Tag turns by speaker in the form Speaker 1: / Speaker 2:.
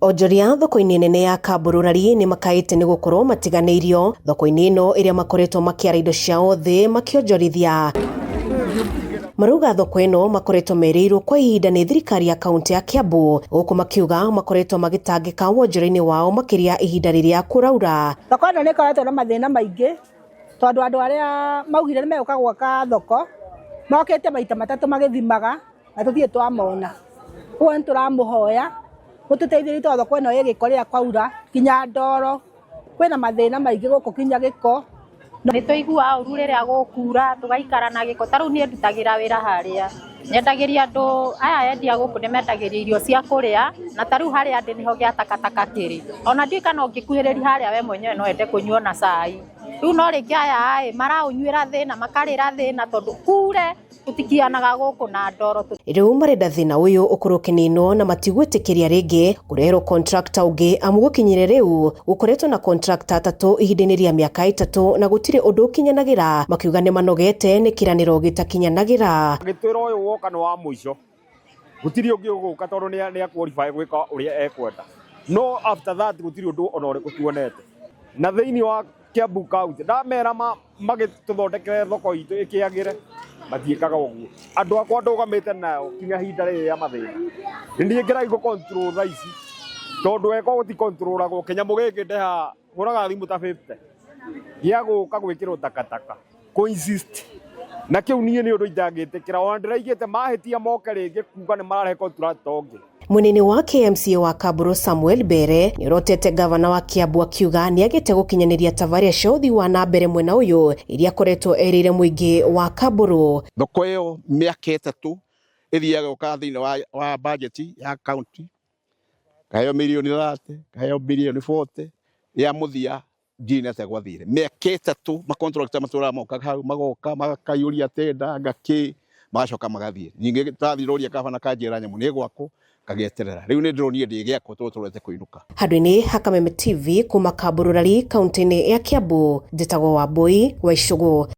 Speaker 1: Onjoria thoko-inĩ nene ya Kambururari nĩ makaĩte nĩ gũkorwo matiganĩirio thoko-inĩ ĩno ĩrĩa makoretwo makĩara indo ciao thĩ makĩonjorithia. Marauga thoko ĩno makoretwo merĩirwo kwa ihinda nĩ thirikari ya kaunti ya Kiambu, gũkũ makiuga makoretwo magĩtangĩka wonjora-inĩ wao makĩria ihinda rĩrĩa kũraura.
Speaker 2: Thoko ĩno nĩ ĩkoretwo na mathĩna maingĩ tondũ andũ arĩa maugire nĩ megũka gwaka thoko mokĩte maita matatũ magĩthimaga na tũthiĩ twamona. Ũguo nĩ tũramũhoya mũtũteithĩrĩrie tondũ thoko ĩno ĩgĩko rĩrĩa kwaura kinya ndoro kwĩna mathĩna maingĩ gũkũ kinya gĩko.
Speaker 3: Nĩ tũiguaga ũru rĩrĩa gũkura tũgaikara na gĩko. Tarĩu niĩ ndutagĩra wĩra harĩa nyendagĩria andũ aya endia gũkũ nĩ mendagĩria irio cia kũrĩa, na tarĩu harĩa ndĩ nĩho gĩa takataka kĩrĩ. Ona ndiũĩ kana ũngĩkuhĩrĩria harĩa we mwenyewe no ende kũnyua na cai. Rĩu no rĩngĩ aya maraũnyuĩra thĩna makarĩra thĩna tondũ kure tũtikianaga gũkũ na ndoro.
Speaker 1: Rĩu marenda thĩna ũyũ ũkorwo kĩnino na matigwĩtĩkĩria rĩngĩ kũreherwo contractor ũngĩ amu gũkinyĩria rĩu gũkoretwo na contractor atatũ ihinda-inĩ rĩa mĩaka ĩtatũ na gũtirĩ ũndũ ũkinyanagĩra, makiuga nĩ manogete nĩ kĩranĩro gĩtakinyanagĩra.
Speaker 4: Gĩtwĩra ũyũ woka nĩ wa mũico, gũtirĩ ũngĩ ũgũka tondũ nĩ qualify gwĩka ũrĩa ekwenda. No after that gũtirĩ ũndũ ona ũrĩkũ tuonete. Na thĩinĩ wa Kiambu County ndamera magĩtũthondekere thoko itũ ĩkĩagĩre matiĩkaga ũguo. Andũ akwa ndũgamĩte nayo kinya hinda rĩrĩ rĩa mathĩna. Nĩ ngeragia gũ control thaa ici tondũ eko gũti controlagwo kĩnyamũ gĩkĩ ndeha hũraga thimũ ta 50 gĩa gũka gwĩkĩrwo takataka insist na kĩu niĩ nĩ ũndũ itangĩtĩkĩra. Ona ndĩraigĩte mahĩtia moke rĩngĩ kuga nĩ mararehe contractor ũngĩ.
Speaker 1: Mũnene wa KMCA wa Kamburu Samuel Mbere nĩ orotete gavana wa Kiambu akiuga nĩ agĩte gũkinyanĩria tabarĩra cia ũthii wa na mbere mwena ũyũ iria akoretwo erĩire mũingĩ wa Kamburu.
Speaker 5: Thoko ĩyo mĩaka ĩtatũ ĩthiaga gũka thĩinĩ wa bajeti ya kaunti, kaheo mirioni 30, kaheo mirioni 40 ya mũthia ndinete gwathire mĩaka ĩtatũ. Makontractor matũra moka hau magoka magakayũria tenda ngakĩ magacoka magathiĩ. Ningĩ tathiroria gavana kanjĩra nyamũ nĩ gwakwo kagĩeterera. Rĩu nĩ ndĩronire ndĩgĩakwo tũrete kũinũka.
Speaker 1: Handũ-inĩ ha Kameme TV kuma Kambururari kaunti-inĩ ya Kiambu, njĩtagwo Wambui wa Icũgũ.